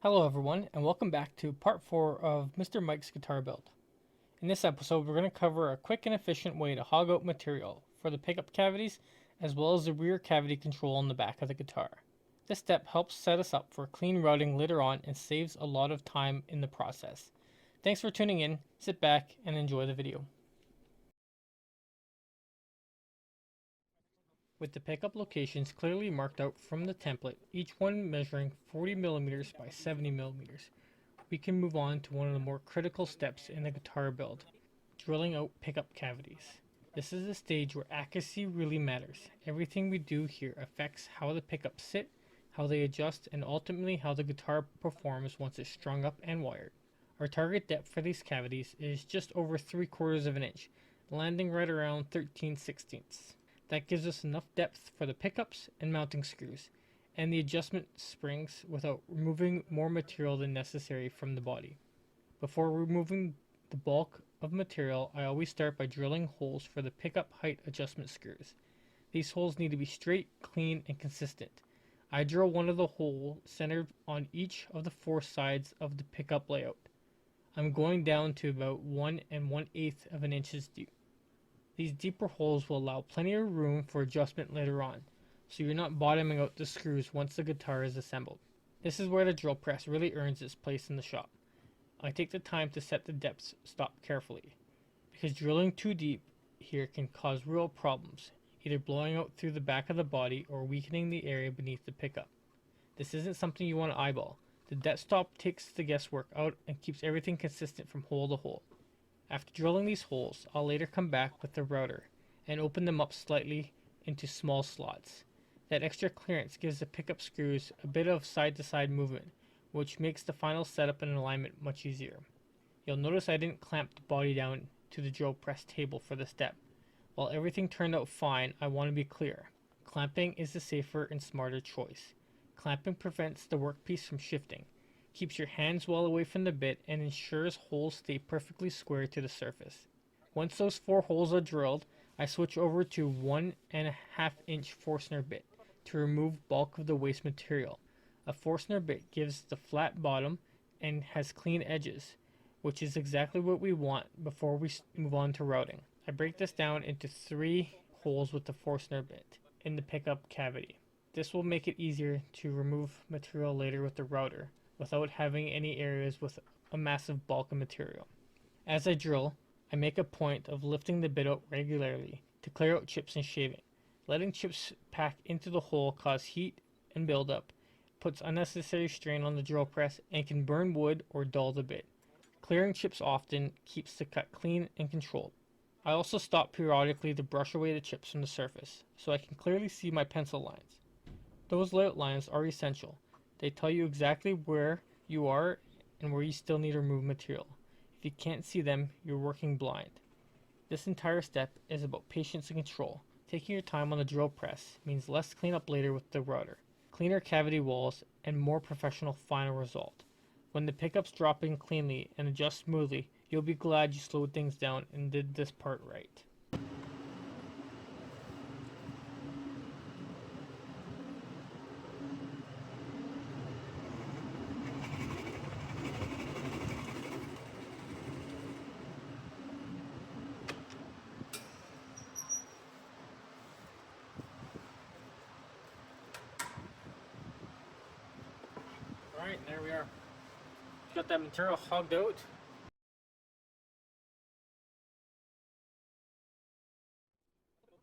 Hello everyone, and welcome back to part 4 of Mr. Mike's guitar build. In this episode, we're going to cover a quick and efficient way to hog out material for the pickup cavities, as well as the rear cavity control on the back of the guitar. This step helps set us up for clean routing later on and saves a lot of time in the process. Thanks for tuning in, sit back, and enjoy the video. With the pickup locations clearly marked out from the template, each one measuring 40mm by 70mm, we can move on to one of the more critical steps in the guitar build, drilling out pickup cavities. This is the stage where accuracy really matters. Everything we do here affects how the pickups sit, how they adjust, and ultimately how the guitar performs once it's strung up and wired. Our target depth for these cavities is just over 3/4 of an inch, landing right around 13/16. That gives us enough depth for the pickups and mounting screws, and the adjustment springs without removing more material than necessary from the body. Before removing the bulk of material, I always start by drilling holes for the pickup height adjustment screws. These holes need to be straight, clean, and consistent. I drill one of the holes centered on each of the 4 sides of the pickup layout. I'm going down to about 1 1/8 of an inch deep. These deeper holes will allow plenty of room for adjustment later on, so you're not bottoming out the screws once the guitar is assembled. This is where the drill press really earns its place in the shop. I take the time to set the depth stop carefully, because drilling too deep here can cause real problems, either blowing out through the back of the body or weakening the area beneath the pickup. This isn't something you want to eyeball. The depth stop takes the guesswork out and keeps everything consistent from hole to hole. After drilling these holes, I'll later come back with the router and open them up slightly into small slots. That extra clearance gives the pickup screws a bit of side-to-side movement, which makes the final setup and alignment much easier. You'll notice I didn't clamp the body down to the drill press table for this step. While everything turned out fine, I want to be clear. Clamping is the safer and smarter choice. Clamping prevents the workpiece from shifting, keeps your hands well away from the bit, and ensures holes stay perfectly square to the surface. Once those 4 holes are drilled, I switch over to 1.5-inch Forstner bit to remove bulk of the waste material. A Forstner bit gives the flat bottom and has clean edges, which is exactly what we want before we move on to routing. I break this down into 3 holes with the Forstner bit in the pickup cavity. This will make it easier to remove material later with the router, without having any areas with a massive bulk of material. As I drill, I make a point of lifting the bit out regularly to clear out chips and shaving. Letting chips pack into the hole cause heat and buildup, puts unnecessary strain on the drill press, and can burn wood or dull the bit. Clearing chips often keeps the cut clean and controlled. I also stop periodically to brush away the chips from the surface, so I can clearly see my pencil lines. Those layout lines are essential. They tell you exactly where you are and where you still need to remove material. If you can't see them, you're working blind. This entire step is about patience and control. Taking your time on the drill press means less cleanup later with the router, cleaner cavity walls, and more professional final result. When the pickups drop in cleanly and adjust smoothly, you'll be glad you slowed things down and did this part right. Alright, there we are. Got that material hogged out.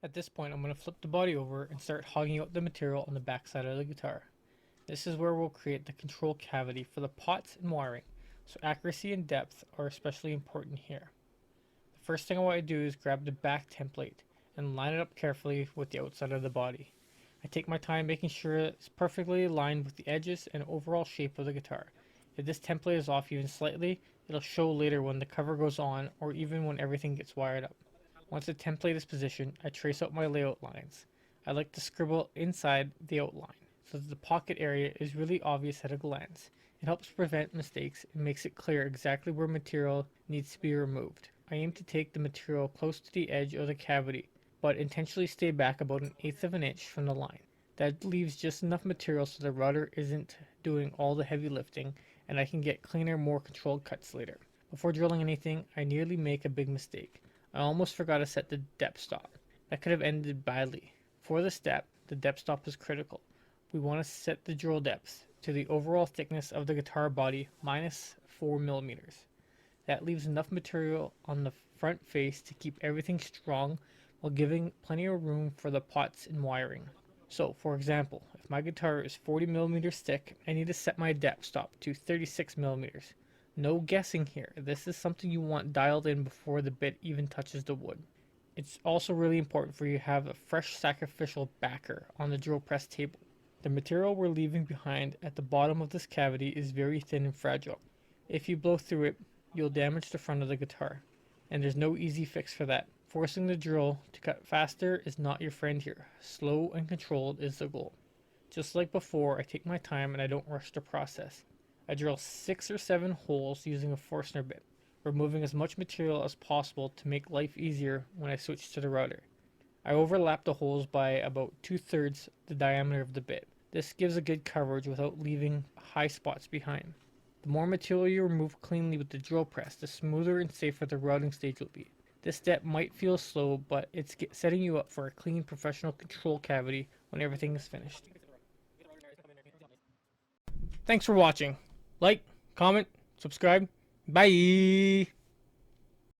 At this point, I'm going to flip the body over and start hogging out the material on the back side of the guitar. This is where we'll create the control cavity for the pots and wiring, so accuracy and depth are especially important here. The first thing I want to do is grab the back template and line it up carefully with the outside of the body. I take my time making sure it's perfectly aligned with the edges and overall shape of the guitar. If this template is off even slightly, it'll show later when the cover goes on or even when everything gets wired up. Once the template is positioned, I trace out my layout lines. I like to scribble inside the outline so that the pocket area is really obvious at a glance. It helps prevent mistakes and makes it clear exactly where material needs to be removed. I aim to take the material close to the edge of the cavity, but intentionally stay back about 1/8 of an inch from the line. That leaves just enough material so the router isn't doing all the heavy lifting, and I can get cleaner, more controlled cuts later. Before drilling anything, I nearly make a big mistake. I almost forgot to set the depth stop. That could have ended badly. For this step, the depth stop is critical. We want to set the drill depth to the overall thickness of the guitar body minus 4 millimeters. That leaves enough material on the front face to keep everything strong while giving plenty of room for the pots and wiring. So, for example, if my guitar is 40 millimeters thick, I need to set my depth stop to 36 millimeters. No guessing here. This is something you want dialed in before the bit even touches the wood. It's also really important for you to have a fresh sacrificial backer on the drill press table. The material we're leaving behind at the bottom of this cavity is very thin and fragile. If you blow through it, you'll damage the front of the guitar, and there's no easy fix for that. Forcing the drill to cut faster is not your friend here. Slow and controlled is the goal. Just like before, I take my time and I don't rush the process. I drill 6 or 7 holes using a Forstner bit, removing as much material as possible to make life easier when I switch to the router. I overlap the holes by about 2/3 the diameter of the bit. This gives a good coverage without leaving high spots behind. The more material you remove cleanly with the drill press, the smoother and safer the routing stage will be. This step might feel slow, but it's setting you up for a clean professional control cavity when everything is finished. Thanks for watching. Like, comment, subscribe. Bye!